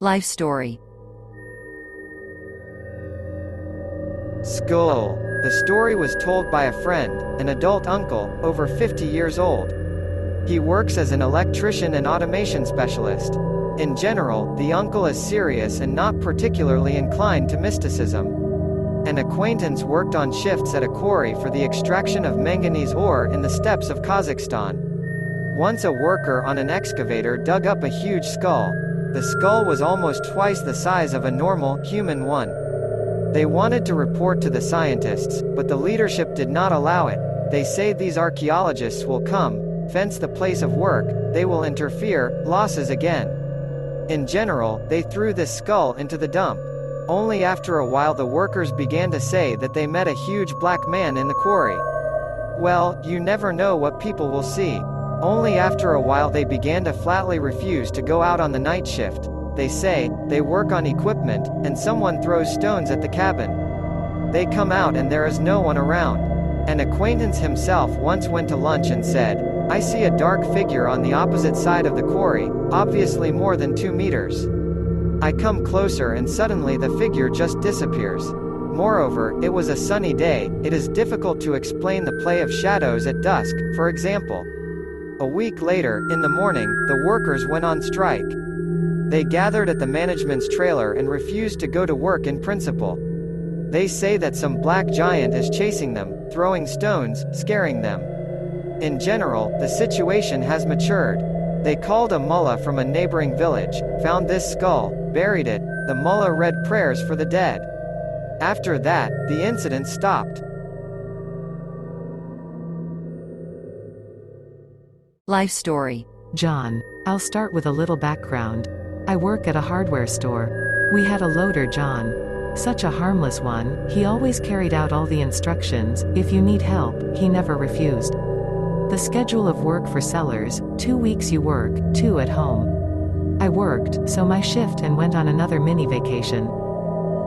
Life story. Skull. The story was told by a friend, an adult uncle, over 50 years old. He works as an electrician and automation specialist. In general, the uncle is serious and not particularly inclined to mysticism. An acquaintance worked on shifts at a quarry for the extraction of manganese ore in the steppes of Kazakhstan. Once a worker on an excavator dug up a huge skull. The skull was almost twice the size of a normal, human one. They wanted to report to the scientists, but the leadership did not allow it. They say these archaeologists will come, fence the place of work, they will interfere, losses again. In general, they threw this skull into the dump. Only after a while the workers began to say that they met a huge black man in the quarry. Well, you never know what people will see. Only after a while they began to flatly refuse to go out on the night shift. They say, they work on equipment, and someone throws stones at the cabin. They come out and there is no one around. An acquaintance himself once went to lunch and said, "I see a dark figure on the opposite side of the quarry, obviously more than 2 meters. I come closer and suddenly the figure just disappears." Moreover, it was a sunny day. It is difficult to explain the play of shadows at dusk, for example. A week later, in the morning, the workers went on strike. They gathered at the management's trailer and refused to go to work in principle. They say that some black giant is chasing them, throwing stones, scaring them. In general, the situation has matured. They called a mullah from a neighboring village, found this skull, buried it. The mullah read prayers for the dead. After that, the incident stopped. Life story. John. I'll start with a little background. I work at a hardware store. We had a loader, John. Such a harmless one, he always carried out all the instructions. If you need help, he never refused. The schedule of work for sellers: 2 weeks you work, 2 at home. I worked, so my shift and went on another mini vacation.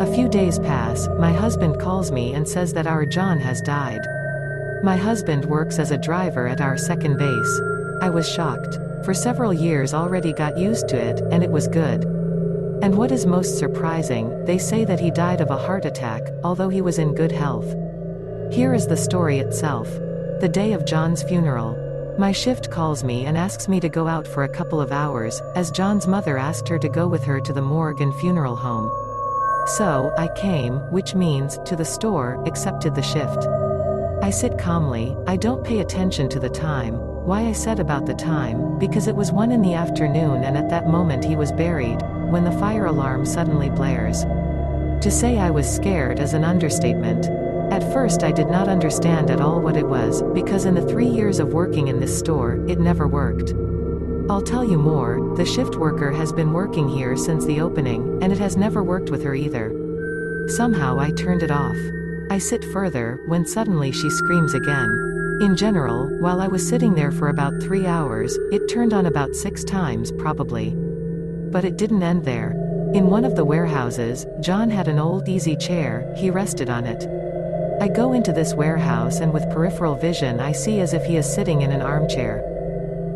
A few days pass, my husband calls me and says that our John has died. My husband works as a driver at our second base. I was shocked. For several years already got used to it, and it was good. And what is most surprising, they say that he died of a heart attack, although he was in good health. Here is the story itself. The day of John's funeral. My shift calls me and asks me to go out for a couple of hours, as John's mother asked her to go with her to the morgue and funeral home. So, I came, which means, to the store, accepted the shift. I sit calmly, I don't pay attention to the time. Why I said about the time, because it was 1 in the afternoon and at that moment he was buried, when the fire alarm suddenly blares. To say I was scared is an understatement. At first I did not understand at all what it was, because in the 3 years of working in this store, it never worked. I'll tell you more, the shift worker has been working here since the opening, and it has never worked with her either. Somehow I turned it off. I sit further, when suddenly she screams again. In general, while I was sitting there for about 3 hours, it turned on about 6 times, probably. But it didn't end there. In one of the warehouses, John had an old easy chair, he rested on it. I go into this warehouse and with peripheral vision I see as if he is sitting in an armchair.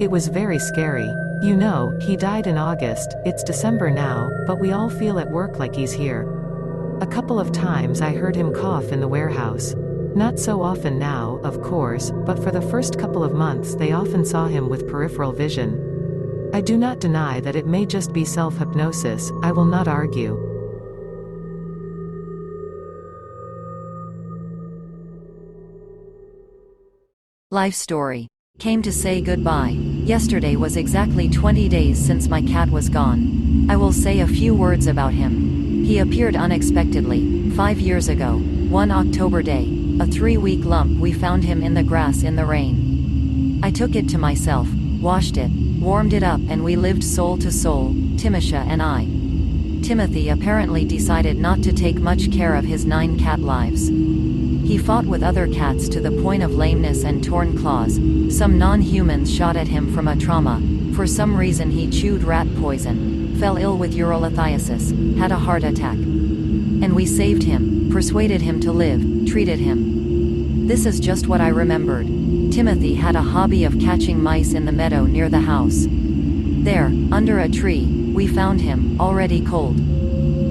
It was very scary. You know, he died in August, it's December now, but we all feel at work like he's here. A couple of times I heard him cough in the warehouse. Not so often now, of course, but for the first couple of months they often saw him with peripheral vision. I do not deny that it may just be self-hypnosis, I will not argue. Life story. Came to say goodbye. Yesterday was exactly 20 days since my cat was gone. I will say a few words about him. He appeared unexpectedly, 5 years ago, one October day. A 3-week lump. We found him in the grass in the rain. I took it to myself, washed it, warmed it up, and we lived soul to soul, Timisha and I. Timothy apparently decided not to take much care of his 9 cat lives. He fought with other cats to the point of lameness and torn claws. Some non-humans shot at him from a trauma. For some reason he chewed rat poison, fell ill with urolithiasis, had a heart attack. And we saved him, persuaded him to live, treated him. This is just what I remembered. Timothy had a hobby of catching mice in the meadow near the house. There, under a tree, we found him, already cold.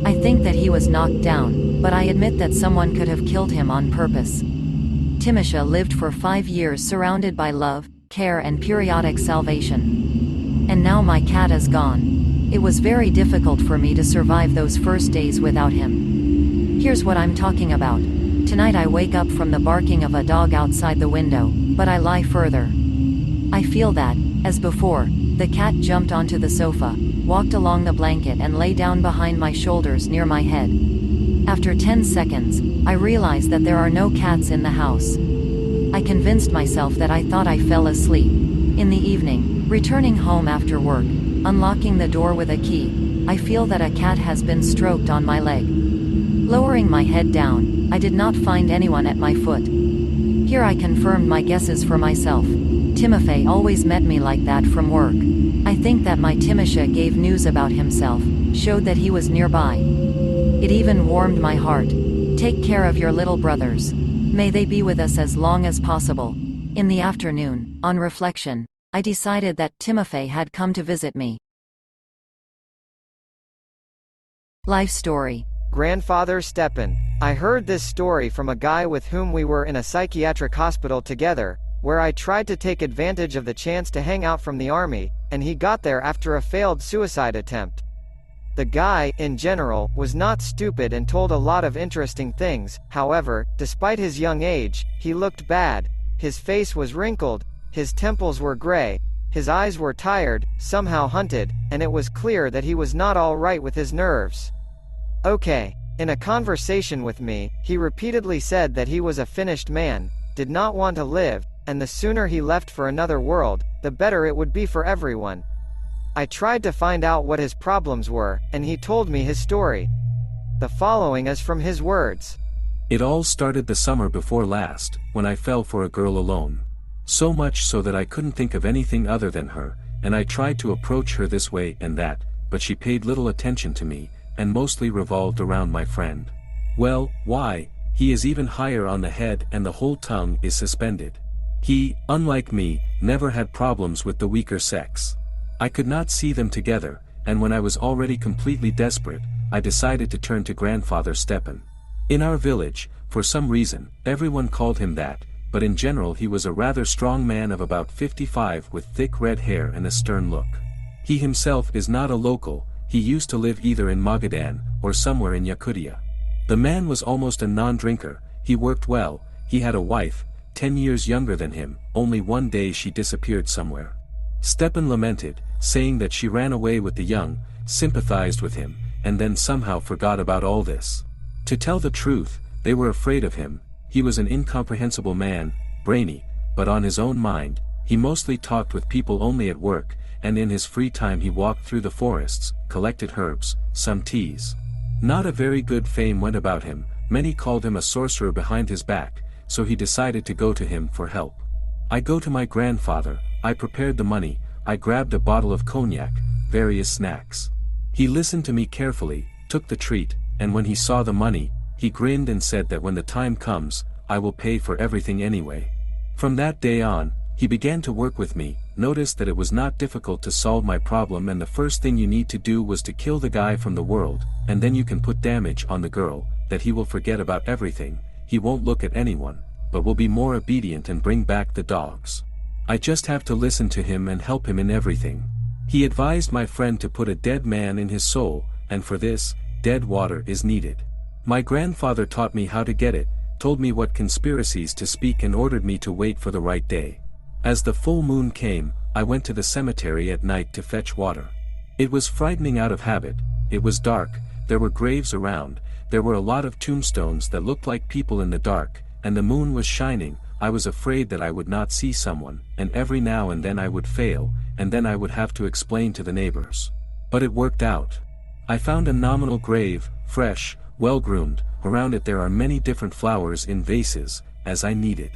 I think that he was knocked down, but I admit that someone could have killed him on purpose. Timosha lived for 5 years surrounded by love, care and periodic salvation. And now my cat is gone. It was very difficult for me to survive those first days without him. Here's what I'm talking about. Tonight I wake up from the barking of a dog outside the window, but I lie further. I feel that, as before, the cat jumped onto the sofa, walked along the blanket and lay down behind my shoulders near my head. After 10 seconds, I realized that there are no cats in the house. I convinced myself that I thought I fell asleep. In the evening, returning home after work, unlocking the door with a key, I feel that a cat has been stroked on my leg. Lowering my head down, I did not find anyone at my foot. Here I confirmed my guesses for myself. Timofey always met me like that from work. I think that my Timosha gave news about himself, showed that he was nearby. It even warmed my heart. Take care of your little brothers. May they be with us as long as possible. In the afternoon, on reflection, I decided that Timofey had come to visit me. Life story. Grandfather Stepan. I heard this story from a guy with whom we were in a psychiatric hospital together, where I tried to take advantage of the chance to hang out from the army, and he got there after a failed suicide attempt. The guy, in general, was not stupid and told a lot of interesting things. However, despite his young age, he looked bad. His face was wrinkled, his temples were gray, his eyes were tired, somehow hunted, and it was clear that he was not all right with his nerves. Okay. In a conversation with me, he repeatedly said that he was a finished man, did not want to live, and the sooner he left for another world, the better it would be for everyone. I tried to find out what his problems were, and he told me his story. The following is from his words. It all started the summer before last, when I fell for a girl alone. So much so that I couldn't think of anything other than her, and I tried to approach her this way and that, but she paid little attention to me, and mostly revolved around my friend. Well, why? He is even higher on the head and the whole tongue is suspended. He, unlike me, never had problems with the weaker sex. I could not see them together, and when I was already completely desperate, I decided to turn to Grandfather Stepan. In our village, for some reason, everyone called him that, but in general he was a rather strong man of about 55 with thick red hair and a stern look. He himself is not a local. He used to live either in Magadan, or somewhere in Yakutia. The man was almost a non-drinker, he worked well, he had a wife, 10 years younger than him, only one day she disappeared somewhere. Stepan lamented, saying that she ran away with the young, sympathized with him, and then somehow forgot about all this. To tell the truth, they were afraid of him. He was an incomprehensible man, brainy, but on his own mind, he mostly talked with people only at work, and in his free time he walked through the forests, collected herbs, some teas. Not a very good fame went about him, many called him a sorcerer behind his back, so he decided to go to him for help. I go to my grandfather, I prepared the money, I grabbed a bottle of cognac, various snacks. He listened to me carefully, took the treat, and when he saw the money, he grinned and said that when the time comes, I will pay for everything anyway. From that day on, he began to work with me, noticed that it was not difficult to solve my problem and the first thing you need to do was to kill the guy from the world, and then you can put damage on the girl, that he will forget about everything, he won't look at anyone, but will be more obedient and bring back the dogs. I just have to listen to him and help him in everything. He advised my friend to put a dead man in his soul, and for this, dead water is needed. My grandfather taught me how to get it, told me what conspiracies to speak and ordered me to wait for the right day. As the full moon came, I went to the cemetery at night to fetch water. It was frightening out of habit, it was dark, there were graves around, there were a lot of tombstones that looked like people in the dark, and the moon was shining. I was afraid that I would not see someone, and every now and then I would fail, and then I would have to explain to the neighbors. But it worked out. I found a nominal grave, fresh, well-groomed, around it there are many different flowers in vases, as I needed.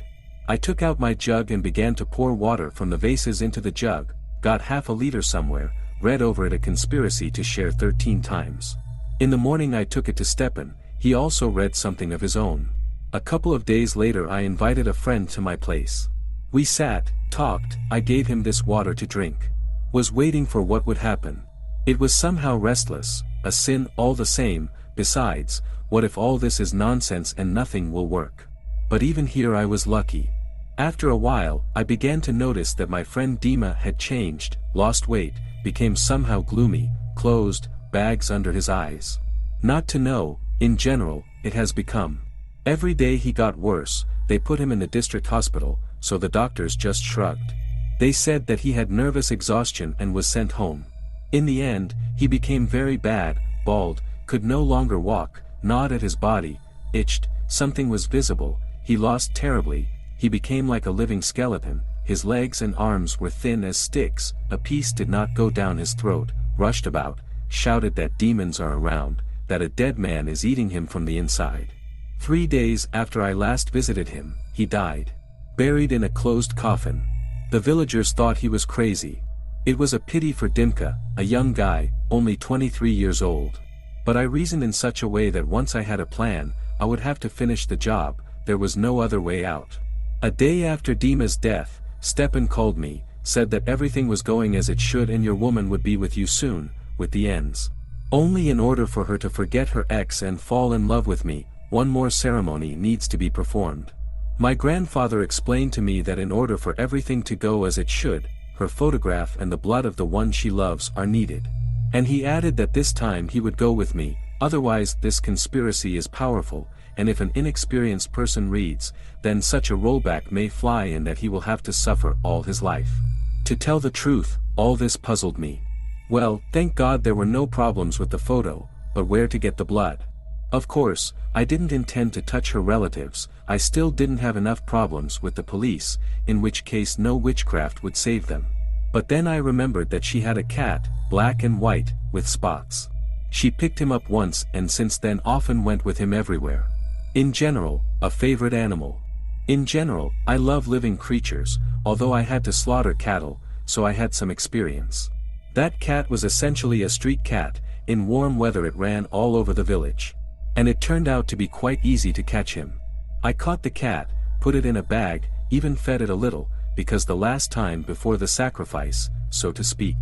I took out my jug and began to pour water from the vases into the jug, got half a liter somewhere, read over it a conspiracy to share 13 times. In the morning I took it to Stepan, he also read something of his own. A couple of days later I invited a friend to my place. We sat, talked, I gave him this water to drink. Was waiting for what would happen. It was somehow restless, a sin all the same. Besides, what if all this is nonsense and nothing will work? But even here I was lucky. After a while, I began to notice that my friend Dima had changed, lost weight, became somehow gloomy, closed, bags under his eyes. Not to know, in general, it has become. Every day he got worse. They put him in the district hospital, so the doctors just shrugged. They said that he had nervous exhaustion and was sent home. In the end, he became very bad, bald, could no longer walk, gnawed at his body, itched, something was visible, he lost terribly, he became like a living skeleton, his legs and arms were thin as sticks, a piece did not go down his throat, rushed about, shouted that demons are around, that a dead man is eating him from the inside. 3 days after I last visited him, he died. Buried in a closed coffin. The villagers thought he was crazy. It was a pity for Dimka, a young guy, only 23 years old. But I reasoned in such a way that once I had a plan, I would have to finish the job, there was no other way out. A day after Dima's death, Stepan called me, said that everything was going as it should and your woman would be with you soon, with the ends. Only in order for her to forget her ex and fall in love with me, one more ceremony needs to be performed. My grandfather explained to me that in order for everything to go as it should, her photograph and the blood of the one she loves are needed. And he added that this time he would go with me, otherwise this conspiracy is powerful, and if an inexperienced person reads, then such a rollback may fly and that he will have to suffer all his life. To tell the truth, all this puzzled me. Well, thank God there were no problems with the photo, but where to get the blood? Of course, I didn't intend to touch her relatives, I still didn't have enough problems with the police, in which case no witchcraft would save them. But then I remembered that she had a cat, black and white, with spots. She picked him up once and since then often went with him everywhere. In general, a favorite animal. In general, I love living creatures, although I had to slaughter cattle, so I had some experience. That cat was essentially a street cat, in warm weather it ran all over the village. And it turned out to be quite easy to catch him. I caught the cat, put it in a bag, even fed it a little, because the last time before the sacrifice, so to speak.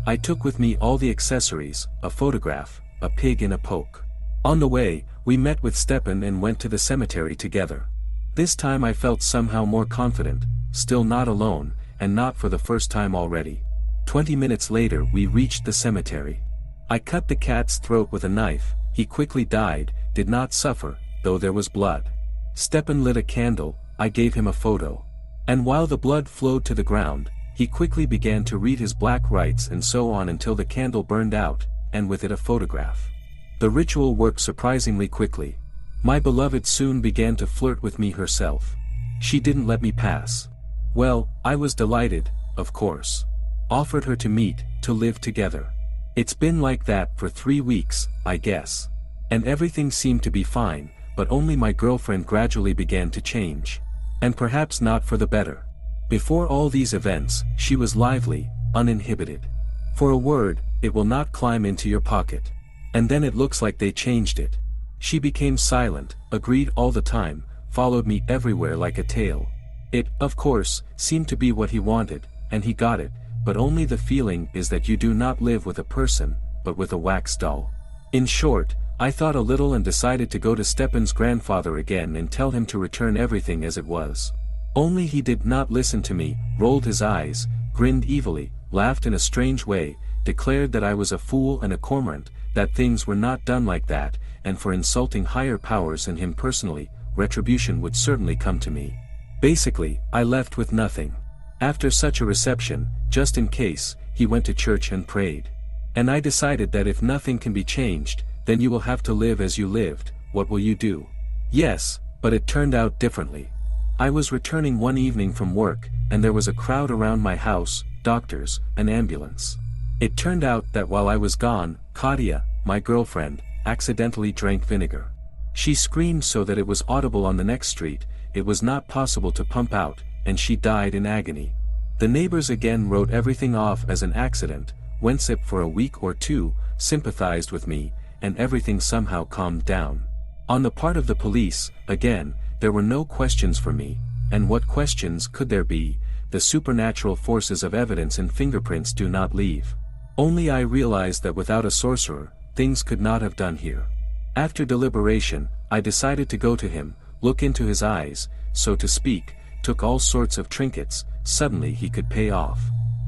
I took with me all the accessories, a photograph, a pig and a poke. On the way, we met with Stepan and went to the cemetery together. This time I felt somehow more confident, still not alone, and not for the first time already. 20 minutes later we reached the cemetery. I cut the cat's throat with a knife, he quickly died, did not suffer, though there was blood. Stepan lit a candle, I gave him a photo. And while the blood flowed to the ground, he quickly began to read his black rites and so on until the candle burned out, and with it a photograph. The ritual worked surprisingly quickly. My beloved soon began to flirt with me herself. She didn't let me pass. Well, I was delighted, of course. Offered her to meet, to live together. It's been like that for 3 weeks, I guess. And everything seemed to be fine, but only my girlfriend gradually began to change. And perhaps not for the better. Before all these events, she was lively, uninhibited. For a word, it will not climb into your pocket. And then it looks like they changed it. She became silent, agreed all the time, followed me everywhere like a tail. It, of course, seemed to be what he wanted, and he got it, but only the feeling is that you do not live with a person, but with a wax doll. In short, I thought a little and decided to go to Stepan's grandfather again and tell him to return everything as it was. Only he did not listen to me, rolled his eyes, grinned evilly, laughed in a strange way, declared that I was a fool and a cormorant, that things were not done like that, and for insulting higher powers and him personally, retribution would certainly come to me. Basically, I left with nothing. After such a reception, just in case, he went to church and prayed. And I decided that if nothing can be changed, then you will have to live as you lived, what will you do? Yes, but it turned out differently. I was returning one evening from work, and there was a crowd around my house, doctors, an ambulance. It turned out that while I was gone, Katia, my girlfriend, accidentally drank vinegar. She screamed so that it was audible on the next street, it was not possible to pump out, and she died in agony. The neighbors again wrote everything off as an accident, Wensip for a week or two, sympathized with me, and everything somehow calmed down. On the part of the police, again, there were no questions for me, and what questions could there be, the supernatural forces of evidence and fingerprints do not leave. Only I realized that without a sorcerer, things could not have done here. After deliberation, I decided to go to him, look into his eyes, so to speak, took all sorts of trinkets, suddenly he could pay off.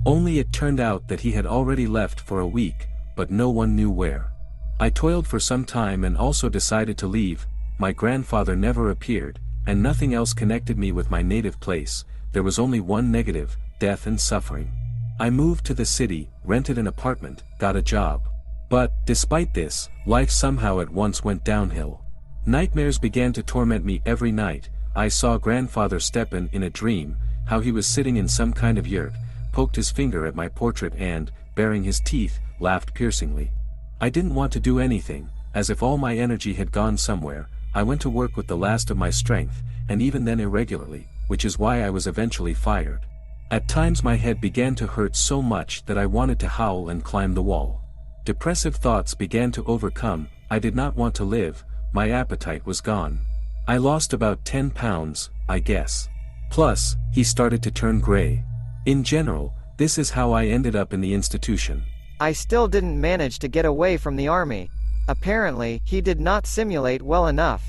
Only it turned out that he had already left for a week, but no one knew where. I toiled for some time and also decided to leave. My grandfather never appeared, and nothing else connected me with my native place. There was only one negative, death and suffering. I moved to the city, rented an apartment, got a job. But, despite this, life somehow at once went downhill. Nightmares began to torment me every night. I saw grandfather Stepan in a dream, how he was sitting in some kind of yurt, poked his finger at my portrait and, baring his teeth, laughed piercingly. I didn't want to do anything, as if all my energy had gone somewhere. I went to work with the last of my strength, and even then irregularly, which is why I was eventually fired. At times my head began to hurt so much that I wanted to howl and climb the wall. Depressive thoughts began to overcome. I did not want to live, my appetite was gone. I lost about 10 pounds, I guess. Plus, he started to turn gray. In general, this is how I ended up in the institution. I still didn't manage to get away from the army. Apparently, he did not simulate well enough.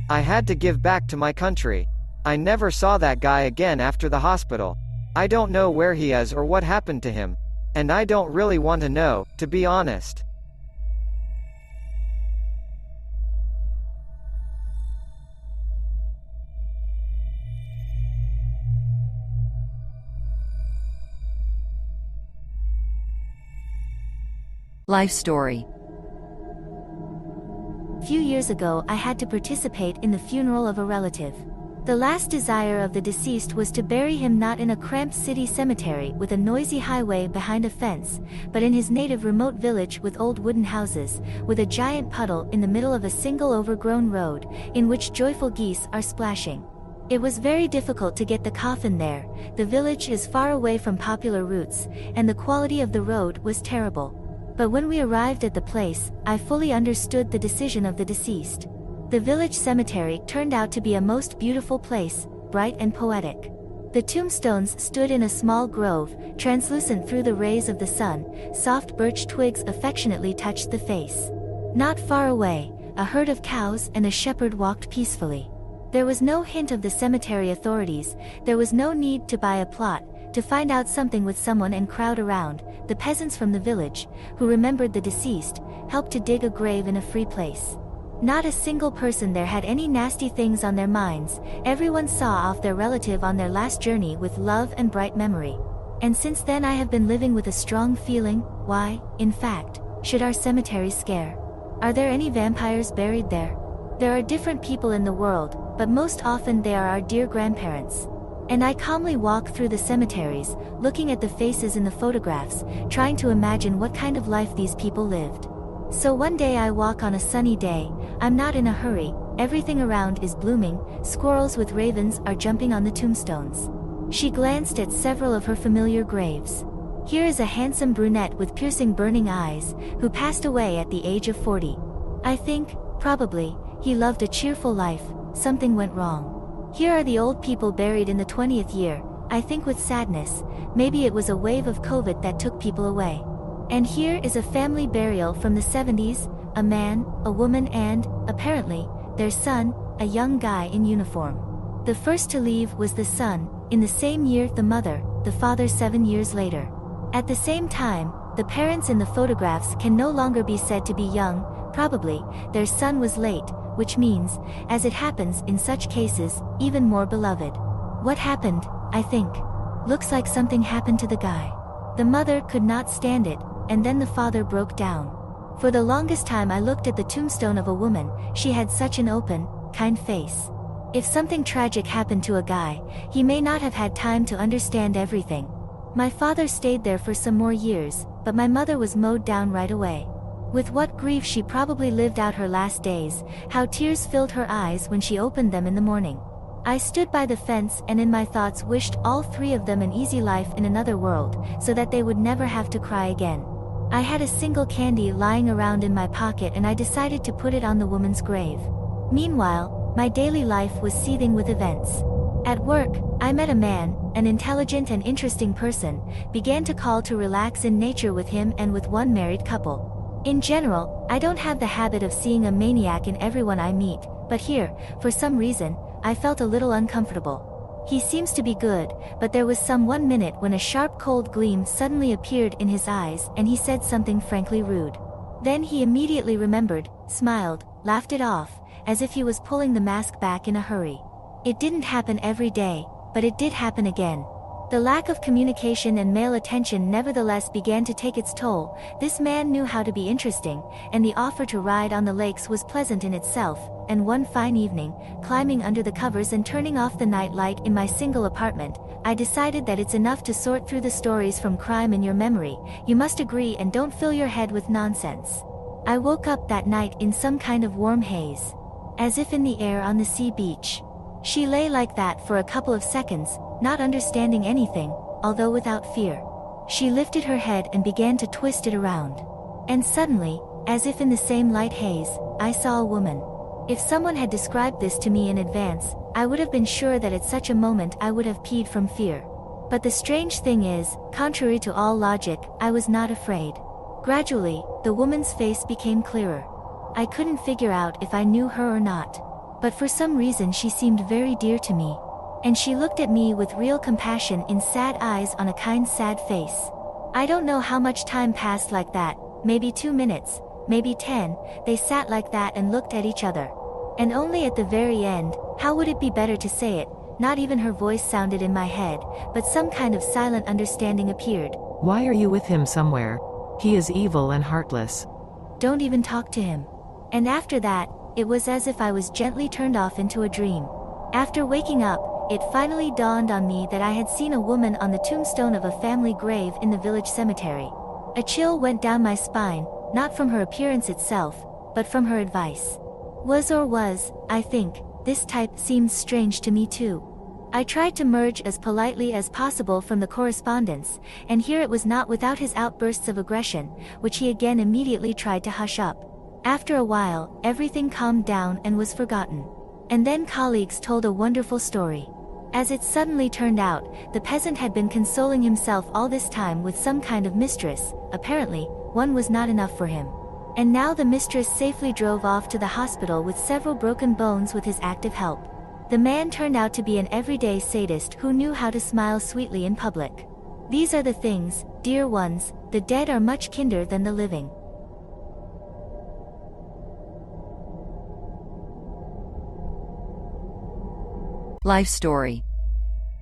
I had to give back to my country. I never saw that guy again after the hospital. I don't know where he is or what happened to him. And I don't really want to know, to be honest. Life story. A few years ago, I had to participate in the funeral of a relative. The last desire of the deceased was to bury him not in a cramped city cemetery with a noisy highway behind a fence, but in his native remote village with old wooden houses, with a giant puddle in the middle of a single overgrown road, in which joyful geese are splashing. It was very difficult to get the coffin there. The village is far away from popular routes, and the quality of the road was terrible. But when we arrived at the place, I fully understood the decision of the deceased. The village cemetery turned out to be a most beautiful place, bright and poetic. The tombstones stood in a small grove, translucent through the rays of the sun. Soft birch twigs affectionately touched the face. Not far away, a herd of cows and a shepherd walked peacefully. There was no hint of the cemetery authorities. There was no need to buy a plot, to find out something with someone and crowd around. The peasants from the village, who remembered the deceased, helped to dig a grave in a free place. Not a single person there had any nasty things on their minds. Everyone saw off their relative on their last journey with love and bright memory. And since then I have been living with a strong feeling. Why, in fact, should our cemetery scare? Are there any vampires buried there? There are different people in the world, but most often they are our dear grandparents. And I calmly walk through the cemeteries, looking at the faces in the photographs, trying to imagine what kind of life these people lived. So one day I walk on a sunny day. I'm not in a hurry, everything around is blooming, squirrels with ravens are jumping on the tombstones. She glanced at several of her familiar graves. Here is a handsome brunette with piercing burning eyes, who passed away at the age of 40. I think, probably, he loved a cheerful life. Something went wrong. Here are the old people buried in the 20th year, I think with sadness. Maybe it was a wave of COVID that took people away. And here is a family burial from the 70s, a man, a woman and, apparently, their son, a young guy in uniform. The first to leave was the son, in the same year the mother, the father 7 years later. At the same time, the parents in the photographs can no longer be said to be young. Probably, their son was late, which means, as it happens in such cases, even more beloved. What happened, I think? Looks like something happened to the guy. The mother could not stand it, and then the father broke down. For the longest time I looked at the tombstone of a woman. She had such an open, kind face. If something tragic happened to a guy, he may not have had time to understand everything. My father stayed there for some more years, but my mother was mowed down right away. With what grief she probably lived out her last days, how tears filled her eyes when she opened them in the morning. I stood by the fence and in my thoughts wished all three of them an easy life in another world, so that they would never have to cry again. I had a single candy lying around in my pocket and I decided to put it on the woman's grave. Meanwhile, my daily life was seething with events. At work, I met a man, an intelligent and interesting person, began to call to relax in nature with him and with one married couple. In general, I don't have the habit of seeing a maniac in everyone I meet, but here, for some reason, I felt a little uncomfortable. He seems to be good, but there was some 1 minute when a sharp cold gleam suddenly appeared in his eyes and he said something frankly rude. Then he immediately remembered, smiled, laughed it off, as if he was pulling the mask back in a hurry. It didn't happen every day, but it did happen again. The lack of communication and male attention nevertheless began to take its toll. This man knew how to be interesting, and the offer to ride on the lakes was pleasant in itself, and one fine evening, climbing under the covers and turning off the night light in my single apartment, I decided that it's enough to sort through the stories from crime in your memory. You must agree and don't fill your head with nonsense. I woke up that night in some kind of warm haze. As if in the air on the sea beach. She lay like that for a couple of seconds, not understanding anything, although without fear. She lifted her head and began to twist it around. And suddenly, as if in the same light haze, I saw a woman. If someone had described this to me in advance, I would have been sure that at such a moment I would have peed from fear. But the strange thing is, contrary to all logic, I was not afraid. Gradually, the woman's face became clearer. I couldn't figure out if I knew her or not. But for some reason she seemed very dear to me. And she looked at me with real compassion in sad eyes on a kind sad face. I don't know how much time passed like that, maybe 2 minutes, maybe 10, they sat like that and looked at each other. And only at the very end, how would it be better to say it, not even her voice sounded in my head, but some kind of silent understanding appeared. Why are you with him somewhere? He is evil and heartless. Don't even talk to him. And after that, it was as if I was gently turned off into a dream. After waking up, it finally dawned on me that I had seen a woman on the tombstone of a family grave in the village cemetery. A chill went down my spine, not from her appearance itself, but from her advice. Was, I think, this type seems strange to me too. I tried to merge as politely as possible from the correspondence, and here it was not without his outbursts of aggression, which he again immediately tried to hush up. After a while, everything calmed down and was forgotten. And then colleagues told a wonderful story. As it suddenly turned out, the peasant had been consoling himself all this time with some kind of mistress. Apparently, one was not enough for him. And now the mistress safely drove off to the hospital with several broken bones with his active help. The man turned out to be an everyday sadist who knew how to smile sweetly in public. These are the things, dear ones, the dead are much kinder than the living. Life story.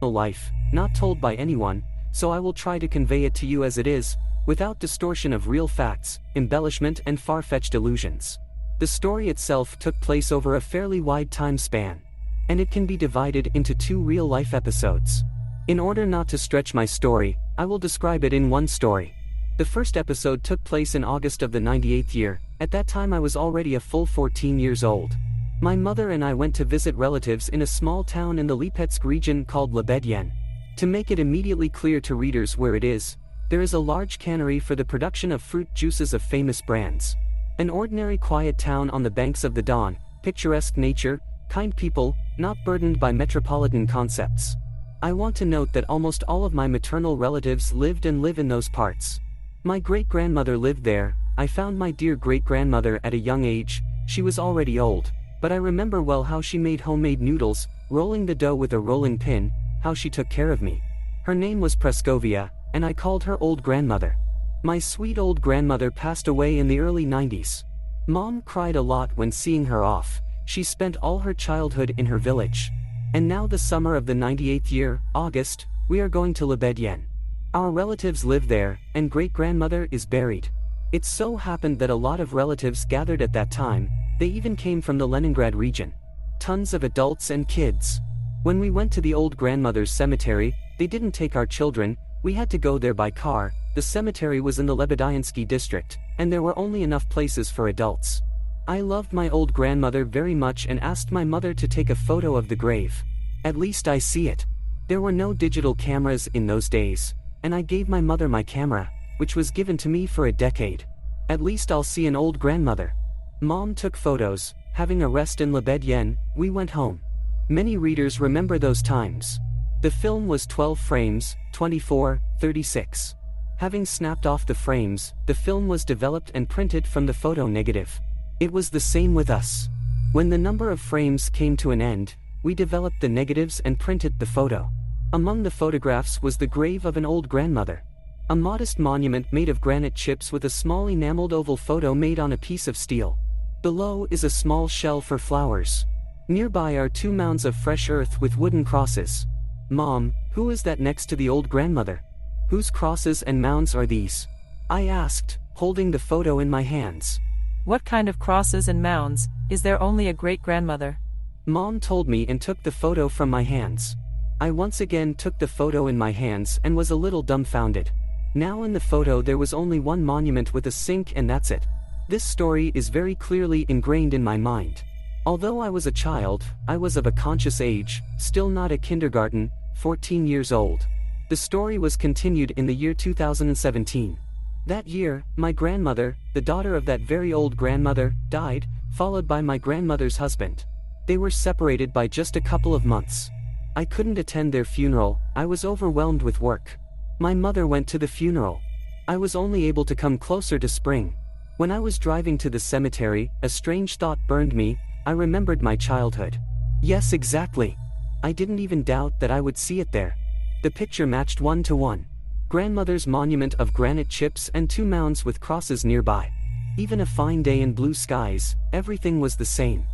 Life, not told by anyone, so I will try to convey it to you as it is, without distortion of real facts, embellishment and far-fetched illusions. The story itself took place over a fairly wide time span, and it can be divided into 2 real-life episodes. In order not to stretch my story, I will describe it in one story. The first episode took place in August of the 98th year. At that time I was already a full 14 years old. My mother and I went to visit relatives in a small town in the Lipetsk region called Lebedyen. To make it immediately clear to readers where it is, there is a large cannery for the production of fruit juices of famous brands. An ordinary quiet town on the banks of the Don, picturesque nature, kind people, not burdened by metropolitan concepts. I want to note that almost all of my maternal relatives lived and live in those parts. My great-grandmother lived there. I found my dear great-grandmother at a young age. She was already old, but I remember well how she made homemade noodles, rolling the dough with a rolling pin, how she took care of me. Her name was Praskovia, and I called her old grandmother. My sweet old grandmother passed away in the early 90s. Mom cried a lot when seeing her off. She spent all her childhood in her village. And now the summer of the 98th year, August, we are going to Lebedyen. Our relatives live there, and great-grandmother is buried. It so happened that a lot of relatives gathered at that time. They even came from the Leningrad region. Tons of adults and kids. When we went to the old grandmother's cemetery, they didn't take our children. We had to go there by car. The cemetery was in the Lebedyansky district, and there were only enough places for adults. I loved my old grandmother very much and asked my mother to take a photo of the grave. At least I see it. There were no digital cameras in those days, and I gave my mother my camera, which was given to me for a decade. At least I'll see an old grandmother. Mom took photos. Having a rest in Lebedyen, we went home. Many readers remember those times. The film was 12 frames, 24:36. Having snapped off the frames, the film was developed and printed from the photo negative. It was the same with us. When the number of frames came to an end, we developed the negatives and printed the photo. Among the photographs was the grave of an old grandmother. A modest monument made of granite chips with a small enameled oval photo made on a piece of steel. Below is a small shell for flowers. Nearby are 2 mounds of fresh earth with wooden crosses. Mom, who is that next to the old grandmother? Whose crosses and mounds are these? I asked, holding the photo in my hands. What kind of crosses and mounds? Is there only a great-grandmother? Mom told me and took the photo from my hands. I once again took the photo in my hands and was a little dumbfounded. Now in the photo there was only one monument with a sink and that's it. This story is very clearly ingrained in my mind. Although I was a child, I was of a conscious age, still not a kindergarten, 14 years old. The story was continued in the year 2017. That year, my grandmother, the daughter of that very old grandmother, died, followed by my grandmother's husband. They were separated by just a couple of months. I couldn't attend their funeral, I was overwhelmed with work. My mother went to the funeral. I was only able to come closer to spring. When I was driving to the cemetery, a strange thought burned me. I remembered my childhood. Yes, exactly. I didn't even doubt that I would see it there. The picture matched 1-to-1. Grandmother's monument of granite chips and 2 mounds with crosses nearby. Even a fine day in blue skies, everything was the same.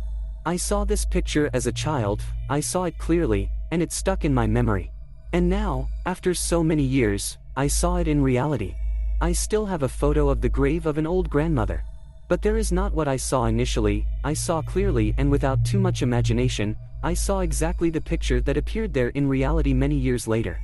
I saw this picture as a child, I saw it clearly, and it stuck in my memory. And now, after so many years, I saw it in reality. I still have a photo of the grave of an old grandmother. But there is not what I saw initially. I saw clearly and without too much imagination. I saw exactly the picture that appeared there in reality many years later.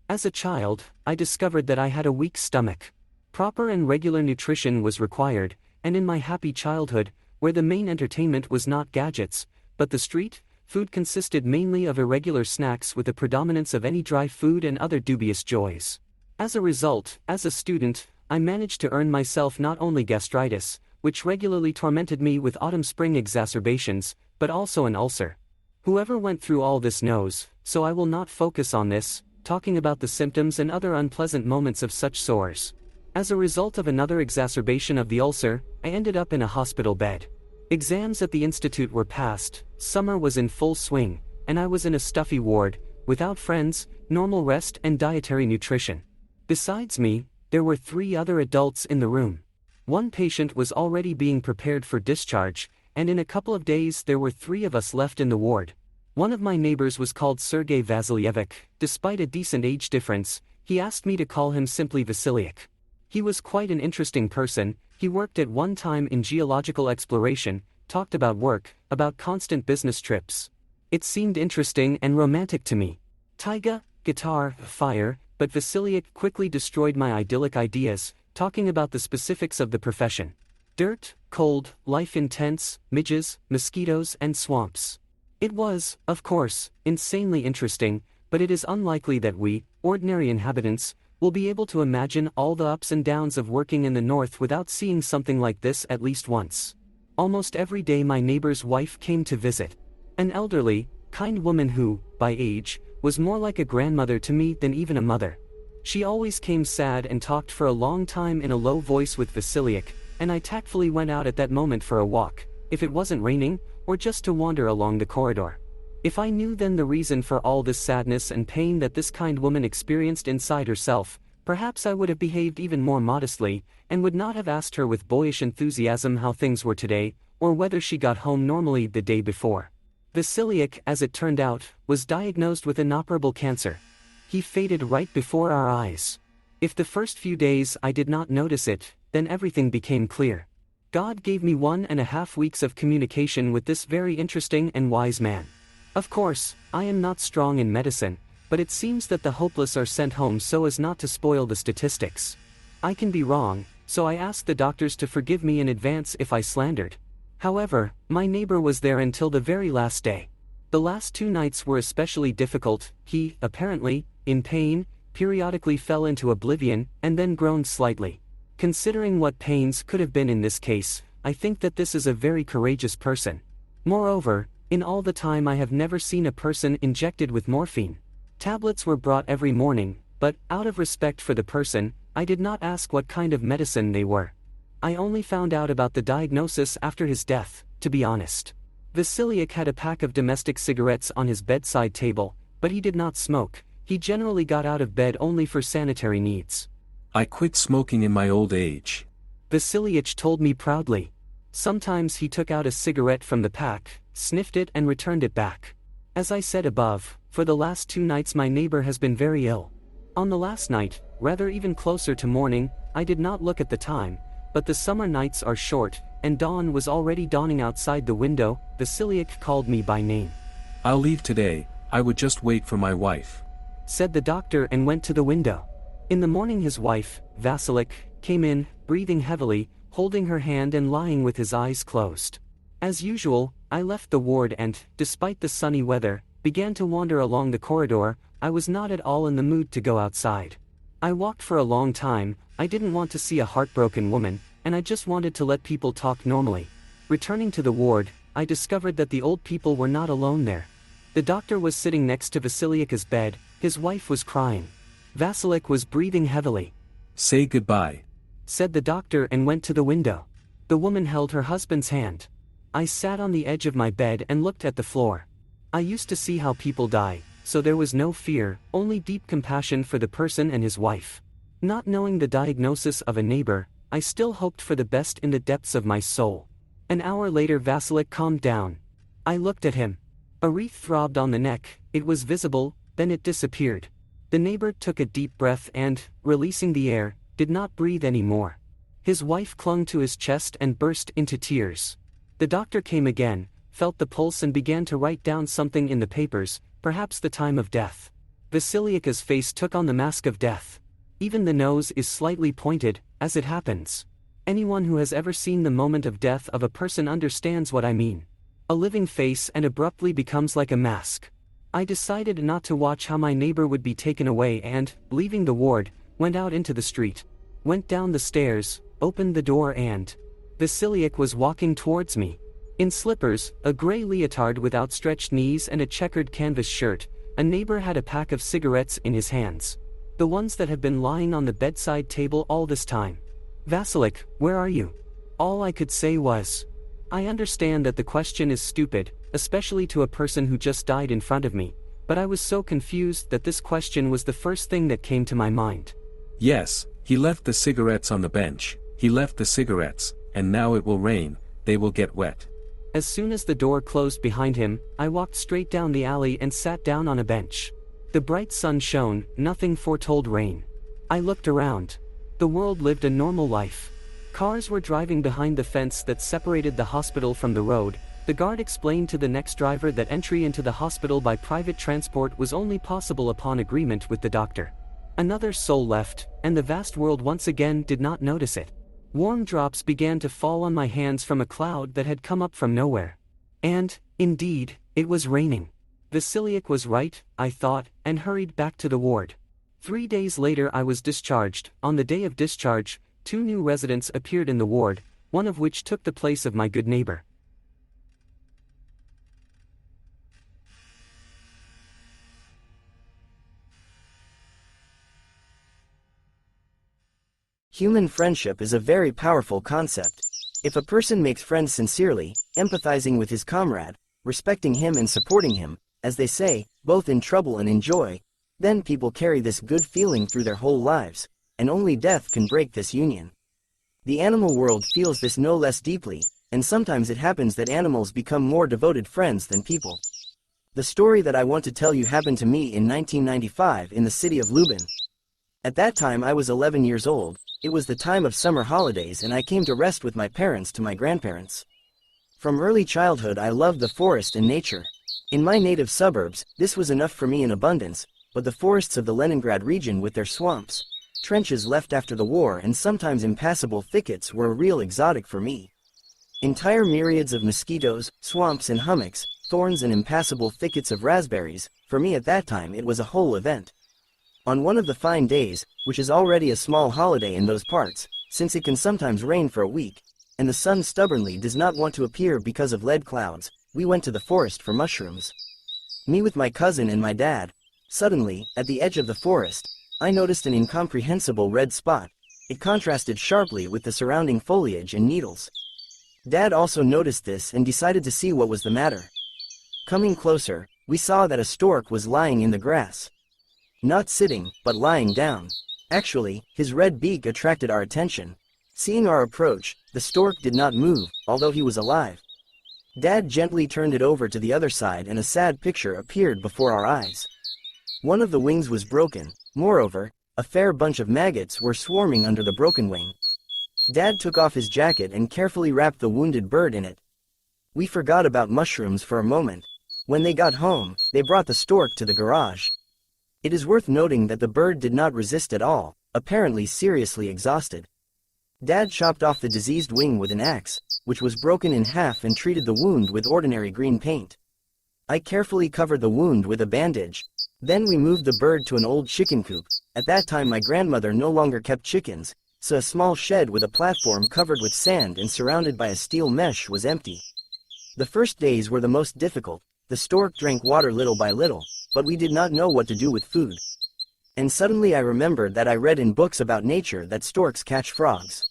As a child, I discovered that I had a weak stomach. Proper and regular nutrition was required, and in my happy childhood, where the main entertainment was not gadgets, but the street, food consisted mainly of irregular snacks with a predominance of any dry food and other dubious joys. As a result, as a student, I managed to earn myself not only gastritis, which regularly tormented me with autumn-spring exacerbations, but also an ulcer. Whoever went through all this knows, so I will not focus on this, talking about the symptoms and other unpleasant moments of such sores. As a result of another exacerbation of the ulcer, I ended up in a hospital bed. Exams at the institute were passed, summer was in full swing, and I was in a stuffy ward, without friends, normal rest and dietary nutrition. Besides me, there were 3 other adults in the room. One patient was already being prepared for discharge, and in a couple of days there were 3 of us left in the ward. One of my neighbors was called Sergei Vasilyevich. Despite a decent age difference, he asked me to call him simply Vasilyek. He was quite an interesting person. He worked at one time in geological exploration, talked about work, about constant business trips. It seemed interesting and romantic to me. Taiga, guitar, fire, but Vasilyek quickly destroyed my idyllic ideas, talking about the specifics of the profession. Dirt, cold, life intense, midges, mosquitoes and swamps. It was, of course, insanely interesting, but it is unlikely that we, ordinary inhabitants, will be able to imagine all the ups and downs of working in the north without seeing something like this at least once. Almost every day my neighbor's wife came to visit. An elderly, kind woman who, by age, was more like a grandmother to me than even a mother. She always came sad and talked for a long time in a low voice with Vasilyek, and I tactfully went out at that moment for a walk, if it wasn't raining, or just to wander along the corridor. If I knew then the reason for all this sadness and pain that this kind woman experienced inside herself, perhaps I would have behaved even more modestly, and would not have asked her with boyish enthusiasm how things were today, or whether she got home normally the day before. Vasilyek, as it turned out, was diagnosed with inoperable cancer. He faded right before our eyes. If the first few days I did not notice it, then everything became clear. God gave me 1.5 weeks of communication with this very interesting and wise man. Of course, I am not strong in medicine, but it seems that the hopeless are sent home so as not to spoil the statistics. I can be wrong, so I asked the doctors to forgive me in advance if I slandered. However, my neighbor was there until the very last day. The last 2 nights were especially difficult. He, apparently, in pain, periodically fell into oblivion, and then groaned slightly. Considering what pains could have been in this case, I think that this is a very courageous person. Moreover, in all the time I have never seen a person injected with morphine. Tablets were brought every morning, but, out of respect for the person, I did not ask what kind of medicine they were. I only found out about the diagnosis after his death, to be honest. Vasiliak had a pack of domestic cigarettes on his bedside table, but he did not smoke. He generally got out of bed only for sanitary needs. I quit smoking in my old age. Vasiliach told me proudly. Sometimes he took out a cigarette from the pack, sniffed it and returned it back. As I said above, for the last 2 nights my neighbor has been very ill. On the last night, rather even closer to morning, I did not look at the time, but the summer nights are short, and dawn was already dawning outside the window. Vasiliak called me by name. I'll leave today, I would just wait for my wife, said the doctor and went to the window. In the morning his wife, Vasilik, came in, breathing heavily, holding her hand and lying with his eyes closed. As usual, I left the ward and, despite the sunny weather, began to wander along the corridor. I was not at all in the mood to go outside. I walked for a long time. I didn't want to see a heartbroken woman, and I just wanted to let people talk normally. Returning to the ward, I discovered that the old people were not alone there. The doctor was sitting next to Vasiliak's bed. His wife was crying. Vasilik was breathing heavily. Say goodbye, said the doctor and went to the window. The woman held her husband's hand. I sat on the edge of my bed and looked at the floor. I used to see how people die, so there was no fear, only deep compassion for the person and his wife. Not knowing the diagnosis of a neighbor, I still hoped for the best in the depths of my soul. An hour later Vasilik calmed down. I looked at him. A wreath throbbed on the neck, it was visible, then it disappeared. The neighbor took a deep breath and, releasing the air, did not breathe anymore. His wife clung to his chest and burst into tears. The doctor came again, felt the pulse and began to write down something in the papers, perhaps the time of death. Vasiliaka's face took on the mask of death. Even the nose is slightly pointed, as it happens. Anyone who has ever seen the moment of death of a person understands what I mean. A living face and abruptly becomes like a mask. I decided not to watch how my neighbor would be taken away and, leaving the ward, went out into the street. Went down the stairs, opened the door and... Vasiliak was walking towards me. In slippers, a gray leotard with outstretched knees and a checkered canvas shirt, a neighbor had a pack of cigarettes in his hands. The ones that have been lying on the bedside table all this time. Vasilik, where are you? All I could say was... I understand that the question is stupid, especially to a person who just died in front of me, but I was so confused that this question was the first thing that came to my mind. Yes, he left the cigarettes on the bench, he left the cigarettes, and now it will rain, they will get wet. As soon as the door closed behind him, I walked straight down the alley and sat down on a bench. The bright sun shone, nothing foretold rain. I looked around. The world lived a normal life. Cars were driving behind the fence that separated the hospital from the road. The guard explained to the next driver that entry into the hospital by private transport was only possible upon agreement with the doctor. Another soul left, and the vast world once again did not notice it. Warm drops began to fall on my hands from a cloud that had come up from nowhere. And, indeed, it was raining. Vasiliak was right, I thought, and hurried back to the ward. 3 days later I was discharged. On the day of discharge, 2 new residents appeared in the ward, one of which took the place of my good neighbor. Human friendship is a very powerful concept. If a person makes friends sincerely, empathizing with his comrade, respecting him and supporting him, as they say, both in trouble and in joy, then people carry this good feeling through their whole lives, and only death can break this union. The animal world feels this no less deeply, and sometimes it happens that animals become more devoted friends than people. The story that I want to tell you happened to me in 1995 in the city of Lubin. At that time I was 11 years old. It was the time of summer holidays and I came to rest with my parents to my grandparents. From early childhood I loved the forest and nature. In my native suburbs, this was enough for me in abundance, but the forests of the Leningrad region with their swamps, trenches left after the war and sometimes impassable thickets were a real exotic for me. Entire myriads of mosquitoes, swamps and hummocks, thorns and impassable thickets of raspberries, for me at that time it was a whole event. On one of the fine days, which is already a small holiday in those parts, since it can sometimes rain for a week, and the sun stubbornly does not want to appear because of lead clouds, we went to the forest for mushrooms. Me with my cousin and my dad. Suddenly, at the edge of the forest, I noticed an incomprehensible red spot. It contrasted sharply with the surrounding foliage and needles. Dad also noticed this and decided to see what was the matter. Coming closer, we saw that a stork was lying in the grass. Not sitting, but lying down. Actually, his red beak attracted our attention. Seeing our approach, the stork did not move, although he was alive. Dad gently turned it over to the other side and a sad picture appeared before our eyes. One of the wings was broken. Moreover, a fair bunch of maggots were swarming under the broken wing. Dad took off his jacket and carefully wrapped the wounded bird in it. We forgot about mushrooms for a moment. When they got home, they brought the stork to the garage. It is worth noting that the bird did not resist at all, apparently seriously exhausted. Dad chopped off the diseased wing with an axe, which was broken in half, and treated the wound with ordinary green paint. I carefully covered the wound with a bandage. Then we moved the bird to an old chicken coop. At that time my grandmother no longer kept chickens, so a small shed with a platform covered with sand and surrounded by a steel mesh was empty. The first days were the most difficult. The stork drank water little by little, but we did not know what to do with food. And suddenly I remembered that I read in books about nature that storks catch frogs.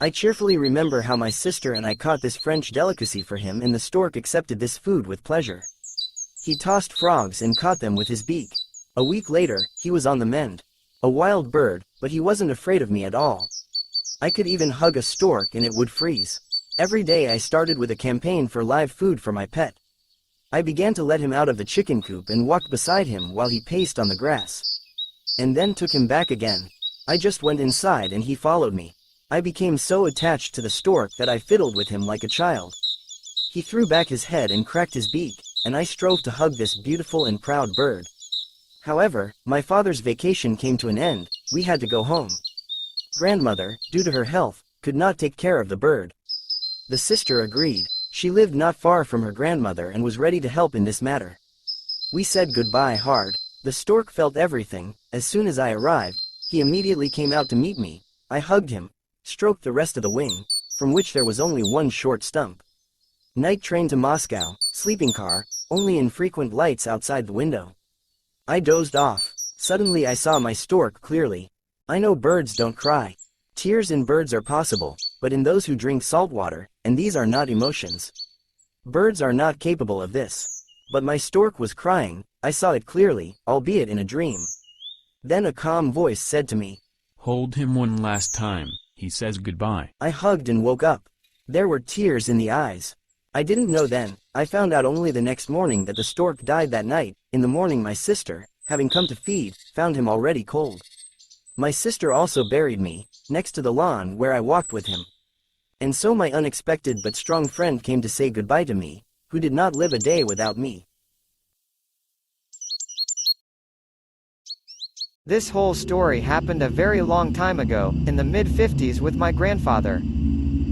I cheerfully remember how my sister and I caught this French delicacy for him, and the stork accepted this food with pleasure. He tossed frogs and caught them with his beak. A week later, he was on the mend. A wild bird, but he wasn't afraid of me at all. I could even hug a stork and it would freeze. Every day I started with a campaign for live food for my pet. I began to let him out of the chicken coop and walked beside him while he paced on the grass. And then took him back again. I just went inside and he followed me. I became so attached to the stork that I fiddled with him like a child. He threw back his head and cracked his beak, and I strove to hug this beautiful and proud bird. However, my father's vacation came to an end. We had to go home. Grandmother, due to her health, could not take care of the bird. The sister agreed. She lived not far from her grandmother and was ready to help in this matter. We said goodbye hard. The stork felt everything. As soon as I arrived, he immediately came out to meet me. I hugged him, stroked the rest of the wing, from which there was only one short stump. Night train to Moscow, sleeping car, only infrequent lights outside the window. I dozed off. Suddenly I saw my stork clearly. I know birds don't cry. Tears in birds are possible, but in those who drink salt water, and these are not emotions. Birds are not capable of this. But my stork was crying. I saw it clearly, albeit in a dream. Then a calm voice said to me, "Hold him one last time, he says goodbye." I hugged and woke up. There were tears in the eyes. I didn't know then. I found out only the next morning that the stork died that night. In the morning my sister, having come to feed, found him already cold. My sister also buried me, next to the lawn where I walked with him. And so my unexpected but strong friend came to say goodbye to me, who did not live a day without me. This whole story happened a very long time ago, in the mid-50s with my grandfather.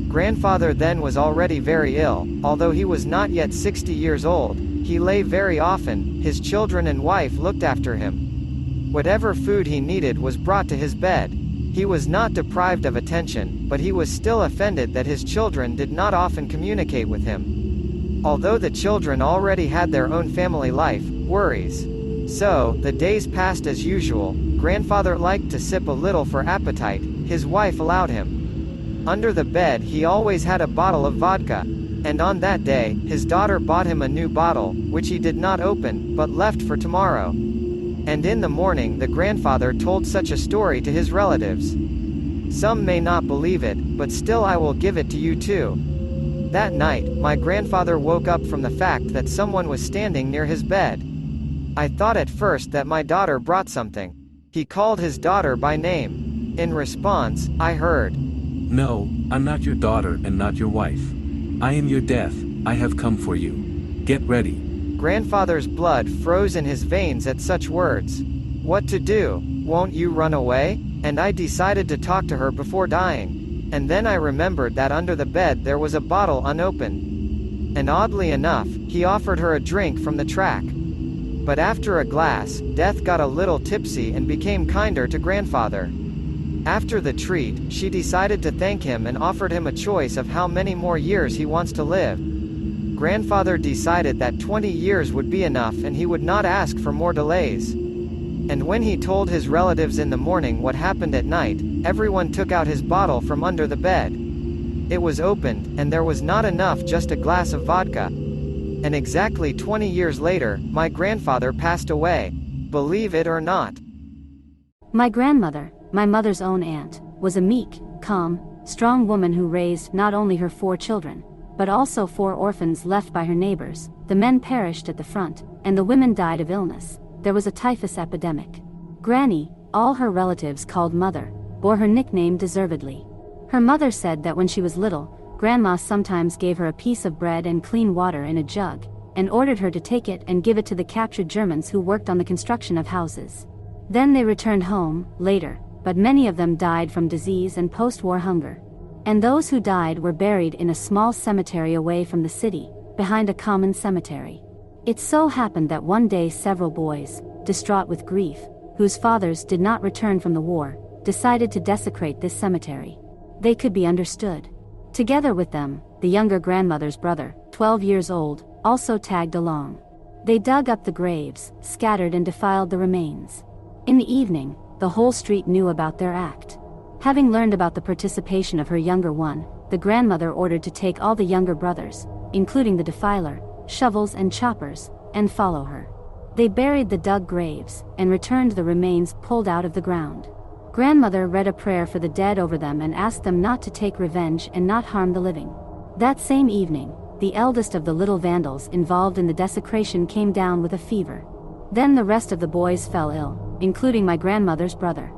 Grandfather then was already very ill. Although he was not yet 60 years old, he lay very often. His children and wife looked after him. Whatever food he needed was brought to his bed. He was not deprived of attention, but he was still offended that his children did not often communicate with him. Although the children already had their own family life, worries. So, the days passed as usual. Grandfather liked to sip a little for appetite. His wife allowed him. Under the bed he always had a bottle of vodka. And on that day, his daughter bought him a new bottle, which he did not open, but left for tomorrow. And in the morning the grandfather told such a story to his relatives. Some may not believe it, but still I will give it to you too. That night, my grandfather woke up from the fact that someone was standing near his bed. I thought at first that my daughter brought something. He called his daughter by name. In response, I heard, "No, I'm not your daughter and not your wife. I am your death. I have come for you. Get ready." Grandfather's blood froze in his veins at such words. What to do? Won't you run away? And I decided to talk to her before dying. And then I remembered that under the bed there was a bottle unopened. And oddly enough, he offered her a drink from the track. But after a glass, Death got a little tipsy and became kinder to grandfather. After the treat, she decided to thank him and offered him a choice of how many more years he wants to live. Grandfather decided that 20 years would be enough and he would not ask for more delays. And when he told his relatives in the morning what happened at night, everyone took out his bottle from under the bed. It was opened, and there was not enough, just a glass of vodka. And exactly 20 years later, my grandfather passed away. Believe it or not. My grandmother, my mother's own aunt, was a meek, calm, strong woman who raised not only her 4 children, but also 4 orphans left by her neighbors. The men perished at the front, and the women died of illness. There was a typhus epidemic. Granny, all her relatives called Mother, bore her nickname deservedly. Her mother said that when she was little, Grandma sometimes gave her a piece of bread and clean water in a jug, and ordered her to take it and give it to the captured Germans who worked on the construction of houses. Then they returned home, later, but many of them died from disease and post-war hunger. And those who died were buried in a small cemetery away from the city, behind a common cemetery. It so happened that one day several boys, distraught with grief, whose fathers did not return from the war, decided to desecrate this cemetery. They could be understood. Together with them, the younger grandmother's brother, 12 years old, also tagged along. They dug up the graves, scattered and defiled the remains. In the evening, the whole street knew about their act. Having learned about the participation of her younger one, the grandmother ordered to take all the younger brothers, including the defiler, shovels and choppers, and follow her. They buried the dug graves, and returned the remains pulled out of the ground. Grandmother read a prayer for the dead over them and asked them not to take revenge and not harm the living. That same evening, the eldest of the little vandals involved in the desecration came down with a fever. Then the rest of the boys fell ill, including my grandmother's brother.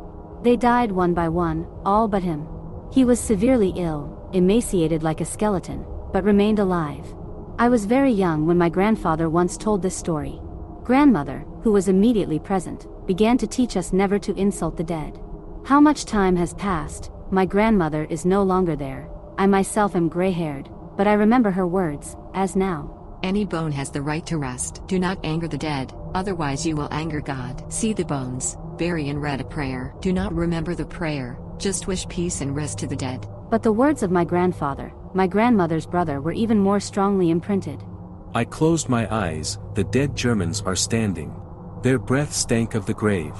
They died one by one, all but him. He was severely ill, emaciated like a skeleton, but remained alive. I was very young when my grandfather once told this story. Grandmother, who was immediately present, began to teach us never to insult the dead. How much time has passed, my grandmother is no longer there. I myself am gray-haired, but I remember her words, as now. Any bone has the right to rest. Do not anger the dead, otherwise you will anger God. See the bones, bury and read a prayer. Do not remember the prayer, just wish peace and rest to the dead. But the words of my grandfather, my grandmother's brother, were even more strongly imprinted. I closed my eyes, the dead Germans are standing. Their breath stank of the grave.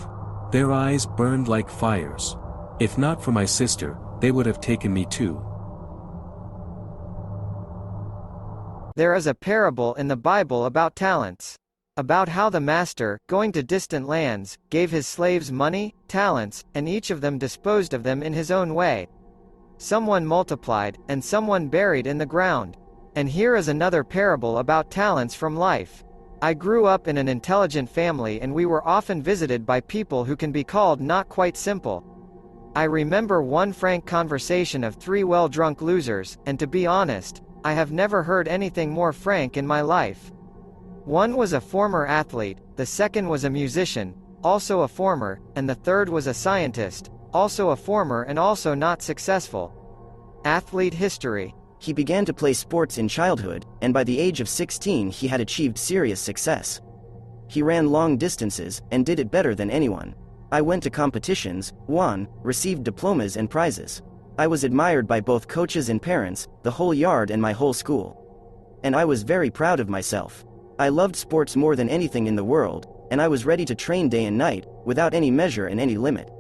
Their eyes burned like fires. If not for my sister, they would have taken me too. There is a parable in the Bible about talents. About how the master, going to distant lands, gave his slaves money, talents, and each of them disposed of them in his own way. Someone multiplied, and someone buried in the ground. And here is another parable about talents from life. I grew up in an intelligent family and we were often visited by people who can be called not quite simple. I remember one frank conversation of 3 well-drunk losers, and to be honest, I have never heard anything more frank in my life. One was a former athlete, the second was a musician, also a former, and the third was a scientist, also a former and also not successful. Athlete history. He began to play sports in childhood, and by the age of 16 he had achieved serious success. He ran long distances, and did it better than anyone. I went to competitions, won, received diplomas and prizes. I was admired by both coaches and parents, the whole yard and my whole school. And I was very proud of myself. I loved sports more than anything in the world, and I was ready to train day and night, without any measure and any limit.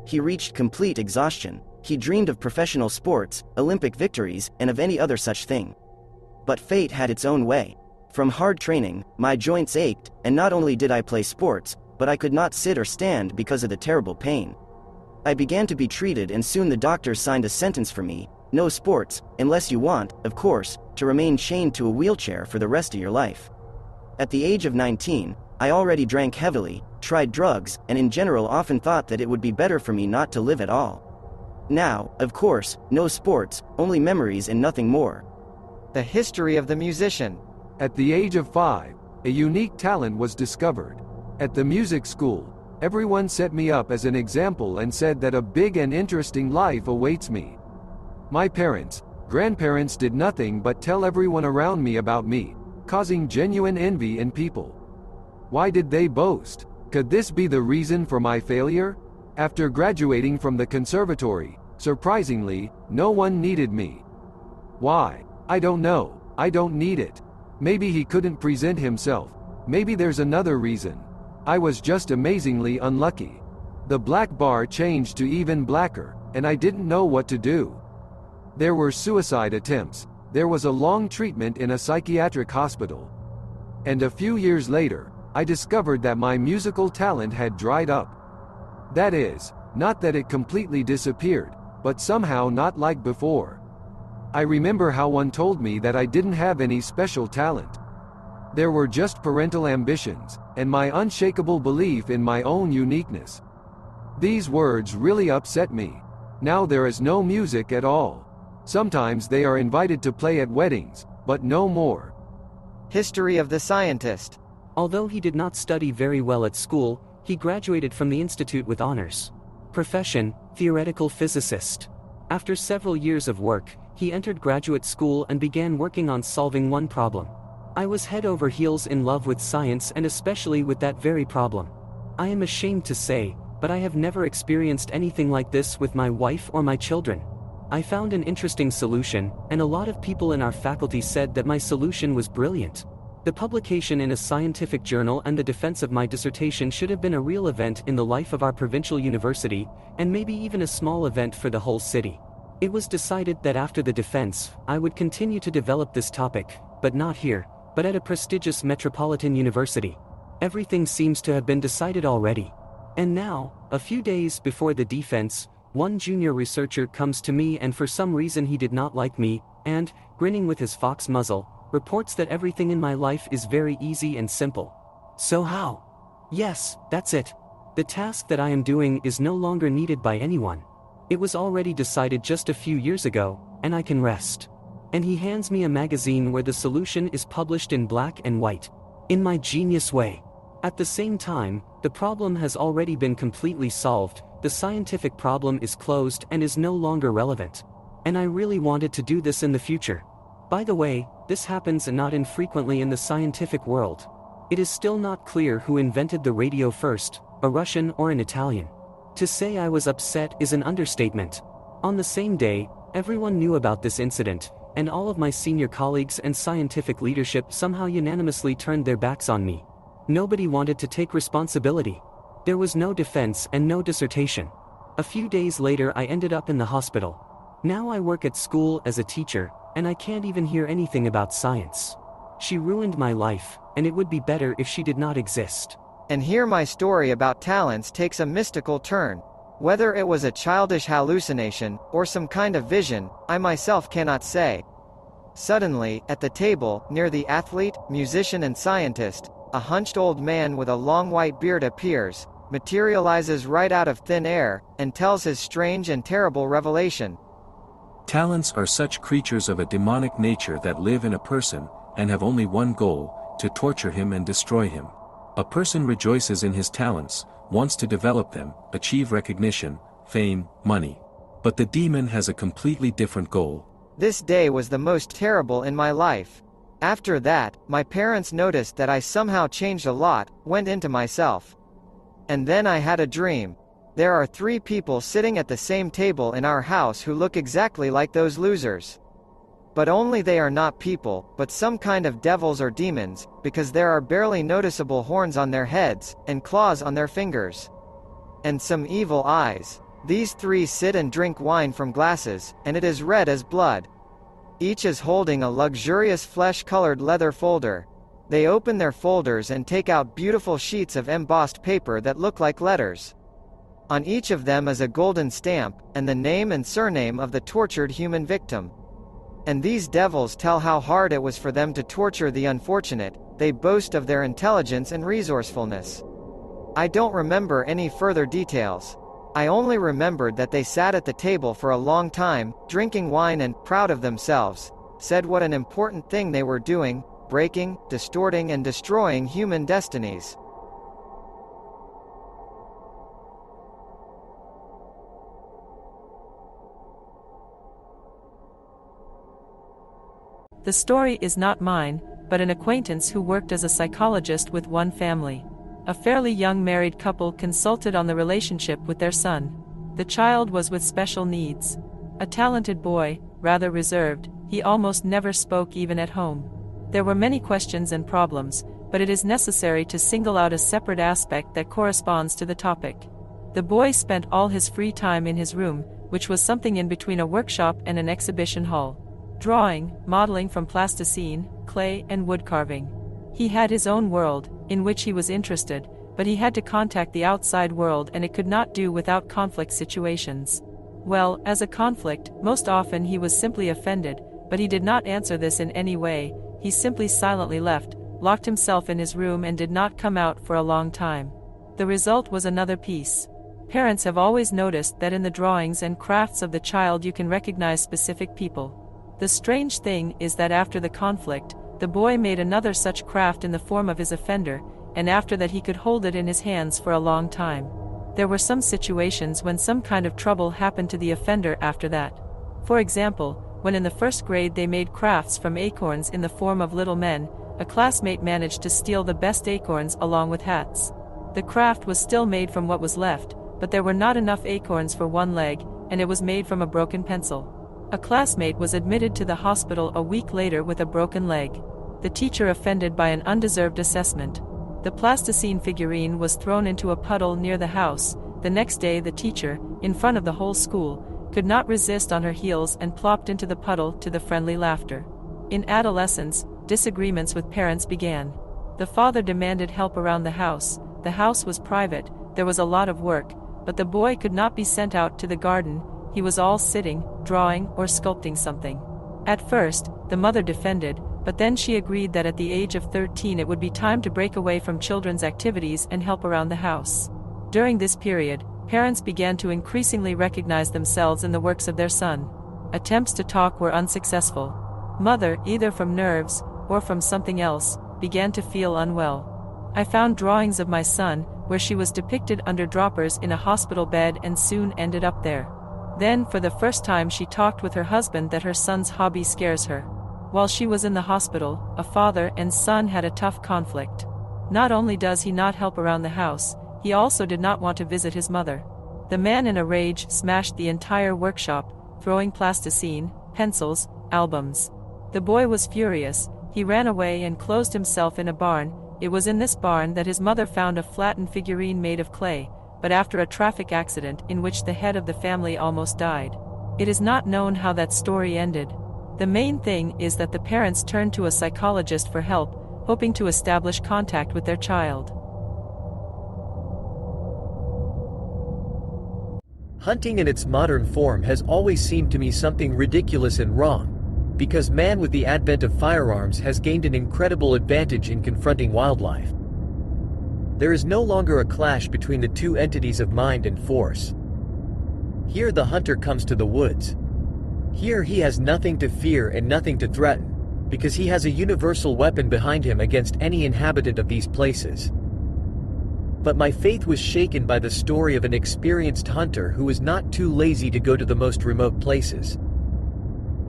He reached complete exhaustion. He dreamed of professional sports, Olympic victories, and of any other such thing. But fate had its own way. From hard training, my joints ached, and not only did I play sports, but I could not sit or stand because of the terrible pain. I began to be treated and soon the doctors signed a sentence for me: no sports, unless you want, of course, to remain chained to a wheelchair for the rest of your life. At the age of 19, I already drank heavily, tried drugs, and in general often thought that it would be better for me not to live at all. Now, of course, no sports, only memories and nothing more. The history of the musician. At the age of 5, a unique talent was discovered. At the music school, everyone set me up as an example and said that a big and interesting life awaits me. My parents, grandparents did nothing but tell everyone around me about me, causing genuine envy in people. Why did they boast? Could this be the reason for my failure? After graduating from the conservatory, surprisingly, no one needed me. Why? I don't know. I don't need it. Maybe he couldn't present himself. Maybe there's another reason. I was just amazingly unlucky. The black bar changed to even blacker, and I didn't know what to do. There were suicide attempts. There was a long treatment in a psychiatric hospital. And a few years later, I discovered that my musical talent had dried up. That is, not that it completely disappeared, but somehow not like before. I remember how one told me that I didn't have any special talent. There were just parental ambitions, and my unshakable belief in my own uniqueness. These words really upset me. Now there is no music at all. Sometimes they are invited to play at weddings, but no more. History of the scientist. Although he did not study very well at school, he graduated from the institute with honors. Profession: theoretical physicist. After several years of work, he entered graduate school and began working on solving one problem. I was head over heels in love with science and especially with that very problem. I am ashamed to say, but I have never experienced anything like this with my wife or my children. I found an interesting solution, and a lot of people in our faculty said that my solution was brilliant. The publication in a scientific journal and the defense of my dissertation should have been a real event in the life of our provincial university, and maybe even a small event for the whole city. It was decided that after the defense, I would continue to develop this topic, but not here, but at a prestigious metropolitan university. Everything seems to have been decided already. And now, a few days before the defense, one junior researcher comes to me and for some reason he did not like me, and, grinning with his fox muzzle, reports that everything in my life is very easy and simple. So how? Yes, that's it. The task that I am doing is no longer needed by anyone. It was already decided just a few years ago, and I can rest. And he hands me a magazine where the solution is published in black and white. In my genius way. At the same time, the problem has already been completely solved, the scientific problem is closed and is no longer relevant. And I really wanted to do this in the future. By the way, this happens not infrequently in the scientific world. It is still not clear who invented the radio first, a Russian or an Italian. To say I was upset is an understatement. On the same day, everyone knew about this incident, and all of my senior colleagues and scientific leadership somehow unanimously turned their backs on me. Nobody wanted to take responsibility. There was no defense and no dissertation. A few days later I ended up in the hospital. Now I work at school as a teacher, and I can't even hear anything about science. She ruined my life, and it would be better if she did not exist. And here my story about talents takes a mystical turn. Whether it was a childish hallucination, or some kind of vision, I myself cannot say. Suddenly, at the table, near the athlete, musician and scientist, a hunched old man with a long white beard appears, materializes right out of thin air, and tells his strange and terrible revelation. Talents are such creatures of a demonic nature that live in a person, and have only one goal, to torture him and destroy him. A person rejoices in his talents, wants to develop them, achieve recognition, fame, money. But the demon has a completely different goal. This day was the most terrible in my life. After that, my parents noticed that I somehow changed a lot, went into myself. And then I had a dream. There are 3 people sitting at the same table in our house who look exactly like those losers. But only they are not people, but some kind of devils or demons, because there are barely noticeable horns on their heads, and claws on their fingers. And some evil eyes. These 3 sit and drink wine from glasses, and it is red as blood. Each is holding a luxurious flesh-colored leather folder. They open their folders and take out beautiful sheets of embossed paper that look like letters. On each of them is a golden stamp, and the name and surname of the tortured human victim. And these devils tell how hard it was for them to torture the unfortunate, they boast of their intelligence and resourcefulness. I don't remember any further details. I only remembered that they sat at the table for a long time, drinking wine and, proud of themselves, said what an important thing they were doing, breaking, distorting and destroying human destinies. The story is not mine, but an acquaintance who worked as a psychologist with one family. A fairly young married couple consulted on the relationship with their son. The child was with special needs. A talented boy, rather reserved, he almost never spoke even at home. There were many questions and problems, but it is necessary to single out a separate aspect that corresponds to the topic. The boy spent all his free time in his room, which was something in between a workshop and an exhibition hall. Drawing, modeling from plasticine, clay, and wood carving. He had his own world, in which he was interested, but he had to contact the outside world and it could not do without conflict situations. Well, as a conflict, most often he was simply offended, but he did not answer this in any way, he simply silently left, locked himself in his room and did not come out for a long time. The result was another piece. Parents have always noticed that in the drawings and crafts of the child you can recognize specific people. The strange thing is that after the conflict, the boy made another such craft in the form of his offender, and after that he could hold it in his hands for a long time. There were some situations when some kind of trouble happened to the offender after that. For example, when in the first grade they made crafts from acorns in the form of little men, a classmate managed to steal the best acorns along with hats. The craft was still made from what was left, but there were not enough acorns for one leg, and it was made from a broken pencil. A classmate was admitted to the hospital a week later with a broken leg. The teacher offended by an undeserved assessment. The plasticine figurine was thrown into a puddle near the house. The next day the teacher, in front of the whole school, could not resist on her heels and plopped into the puddle to the friendly laughter. In adolescence, disagreements with parents began. The father demanded help around the house was private, there was a lot of work, but the boy could not be sent out to the garden, he was all sitting, drawing, or sculpting something. At first, the mother defended, but then she agreed that at the age of 13 it would be time to break away from children's activities and help around the house. During this period, parents began to increasingly recognize themselves in the works of their son. Attempts to talk were unsuccessful. Mother, either from nerves, or from something else, began to feel unwell. I found drawings of my son, where she was depicted under droppers in a hospital bed and soon ended up there. Then, for the first time, she talked with her husband that her son's hobby scares her. While she was in the hospital, a father and son had a tough conflict. Not only does he not help around the house, he also did not want to visit his mother. The man in a rage smashed the entire workshop, throwing plasticine, pencils, albums. The boy was furious, he ran away and closed himself in a barn. It was in this barn that his mother found a flattened figurine made of clay, but after a traffic accident in which the head of the family almost died. It is not known how that story ended. The main thing is that the parents turned to a psychologist for help, hoping to establish contact with their child. Hunting in its modern form has always seemed to me something ridiculous and wrong, because man with the advent of firearms has gained an incredible advantage in confronting wildlife. There is no longer a clash between the two entities of mind and force. Here the hunter comes to the woods. Here he has nothing to fear and nothing to threaten, because he has a universal weapon behind him against any inhabitant of these places. But my faith was shaken by the story of an experienced hunter who was not too lazy to go to the most remote places.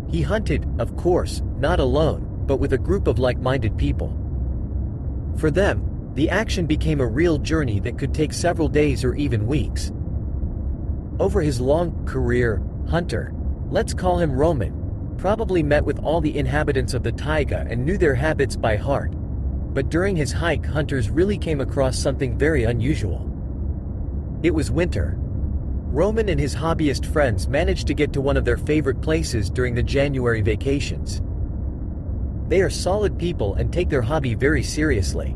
He hunted, of course, not alone, but with a group of like-minded people. For them, the action became a real journey that could take several days or even weeks. Over his long career, Hunter, let's call him Roman, probably met with all the inhabitants of the taiga and knew their habits by heart. But during his hike, hunters really came across something very unusual. It was winter. Roman and his hobbyist friends managed to get to one of their favorite places during the January vacations. They are solid people and take their hobby very seriously.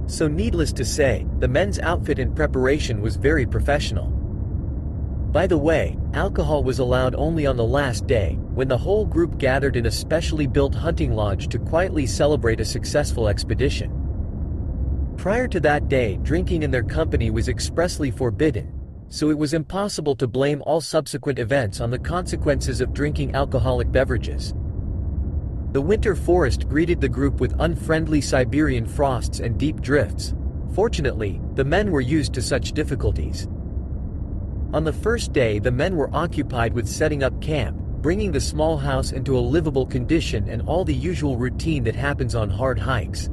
So needless to say, the men's outfit and preparation was very professional. By the way, alcohol was allowed only on the last day, when the whole group gathered in a specially built hunting lodge to quietly celebrate a successful expedition. Prior to that day, drinking in their company was expressly forbidden, so it was impossible to blame all subsequent events on the consequences of drinking alcoholic beverages. The winter forest greeted the group with unfriendly Siberian frosts and deep drifts. Fortunately, the men were used to such difficulties. On the first day, the men were occupied with setting up camp, bringing the small house into a livable condition and all the usual routine that happens on hard hikes.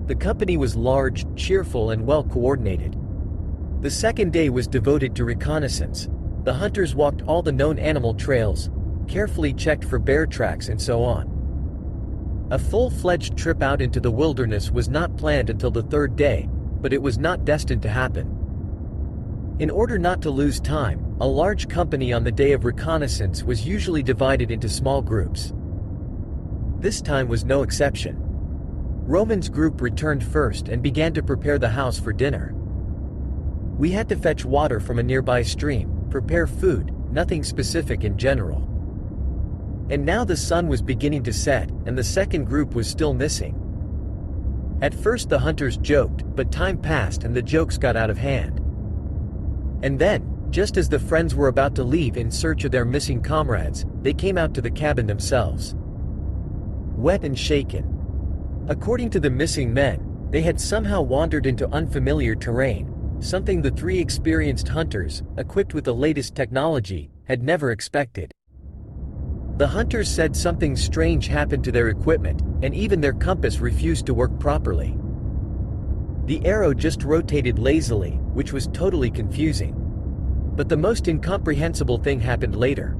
The company was large, cheerful, and well coordinated. The second day was devoted to reconnaissance. The hunters walked all the known animal trails, carefully checked for bear tracks, and so on. A full-fledged trip out into the wilderness was not planned until the third day, but it was not destined to happen. In order not to lose time, a large company on the day of reconnaissance was usually divided into small groups. This time was no exception. Roman's group returned first and began to prepare the house for dinner. We had to fetch water from a nearby stream, prepare food, nothing specific in general. And now the sun was beginning to set, and the second group was still missing. At first the hunters joked, but time passed and the jokes got out of hand. And then, just as the friends were about to leave in search of their missing comrades, they came out to the cabin themselves. Wet and shaken. According to the missing men, they had somehow wandered into unfamiliar terrain, something the three experienced hunters, equipped with the latest technology, had never expected. The hunters said something strange happened to their equipment, and even their compass refused to work properly. The arrow just rotated lazily, which was totally confusing. But the most incomprehensible thing happened later.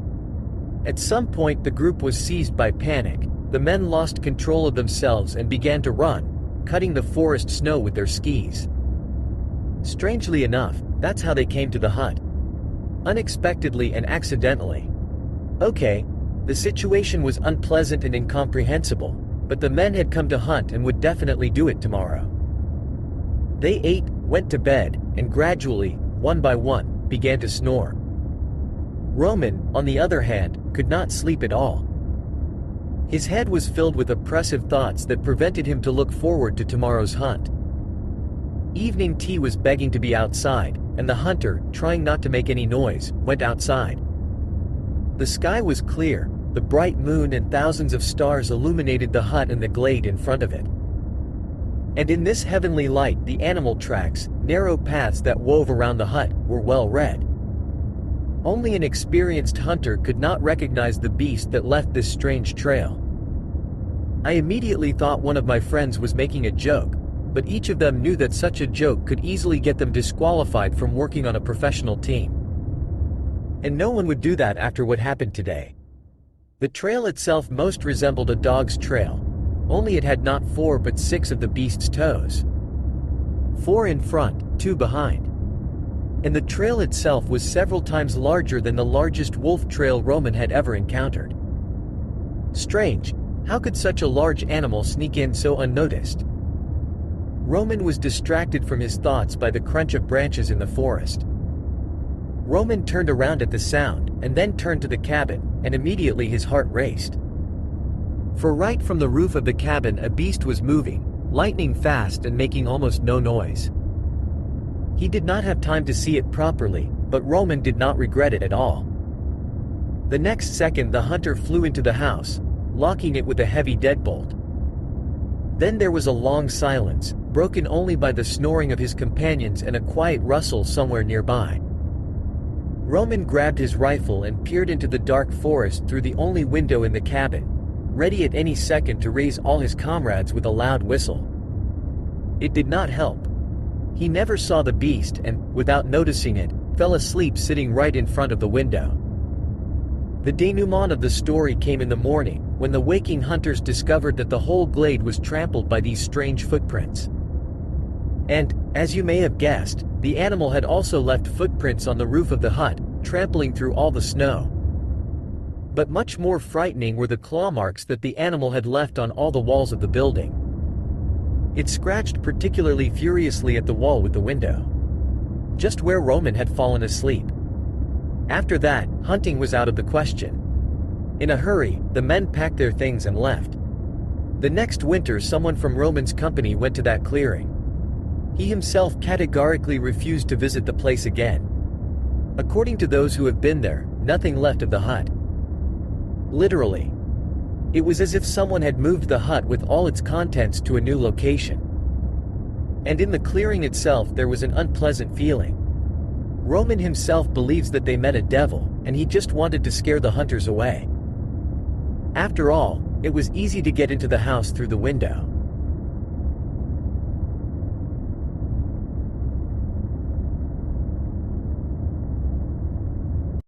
At some point the group was seized by panic. The men lost control of themselves and began to run, cutting the forest snow with their skis. Strangely enough, that's how they came to the hut. Unexpectedly and accidentally. Okay, the situation was unpleasant and incomprehensible, but the men had come to hunt and would definitely do it tomorrow. They ate, went to bed, and gradually, one by one, began to snore. Roman, on the other hand, could not sleep at all. His head was filled with oppressive thoughts that prevented him to look forward to tomorrow's hunt. Evening tea was begging to be outside, and the hunter, trying not to make any noise, went outside. The sky was clear, the bright moon and thousands of stars illuminated the hut and the glade in front of it. And in this heavenly light the animal tracks, narrow paths that wove around the hut, were well read. Only an experienced hunter could not recognize the beast that left this strange trail. I immediately thought one of my friends was making a joke, but each of them knew that such a joke could easily get them disqualified from working on a professional team. And no one would do that after what happened today. The trail itself most resembled a dog's trail, only it had not 4 but 6 of the beast's toes. 4 in front, 2 behind. And the trail itself was several times larger than the largest wolf trail Roman had ever encountered. Strange, how could such a large animal sneak in so unnoticed? Roman was distracted from his thoughts by the crunch of branches in the forest. Roman turned around at the sound, and then turned to the cabin, and immediately his heart raced. For right from the roof of the cabin a beast was moving, lightning fast and making almost no noise. He did not have time to see it properly, but Roman did not regret it at all. The next second the hunter flew into the house, locking it with a heavy deadbolt. Then there was a long silence, broken only by the snoring of his companions and a quiet rustle somewhere nearby. Roman grabbed his rifle and peered into the dark forest through the only window in the cabin, ready at any second to raise all his comrades with a loud whistle. It did not help. He never saw the beast and, without noticing it, fell asleep sitting right in front of the window. The denouement of the story came in the morning, when the waking hunters discovered that the whole glade was trampled by these strange footprints. And, as you may have guessed, the animal had also left footprints on the roof of the hut, trampling through all the snow. But much more frightening were the claw marks that the animal had left on all the walls of the building. It scratched particularly furiously at the wall with the window, just where Roman had fallen asleep. After that, hunting was out of the question. In a hurry, the men packed their things and left. The next winter someone from Roman's company went to that clearing. He himself categorically refused to visit the place again. According to those who have been there, nothing left of the hut. Literally. It was as if someone had moved the hut with all its contents to a new location. And in the clearing itself there was an unpleasant feeling. Roman himself believes that they met a devil, and he just wanted to scare the hunters away. After all, it was easy to get into the house through the window.